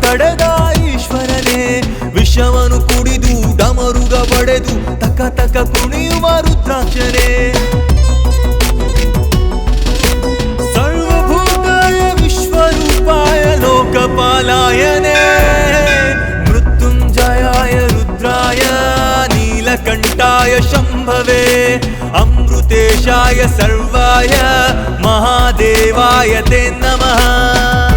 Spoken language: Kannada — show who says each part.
Speaker 1: ತಡೆದ ಈಶ್ವರನೇ ವಿಷವನು ಕುಡಿದು ಡಮರುಗ ಬಡೆದು ತಕ ತಕ ಕುಣಿಯುವ ರುದ್ರಾಕ್ಷನೇ ಸರ್ವಭೂತಾಯ ವಿಶ್ವರೂಪಾಯ ಲೋಕಪಾಲಾಯನೇ ಮೃತ್ಯುಂಜಯಾಯ ರುದ್ರಾಯ ನೀಲಕಂಠಾಯ ಶಂಭವೇ अमृतेशाय सर्वाय महादेवाय ते नमः।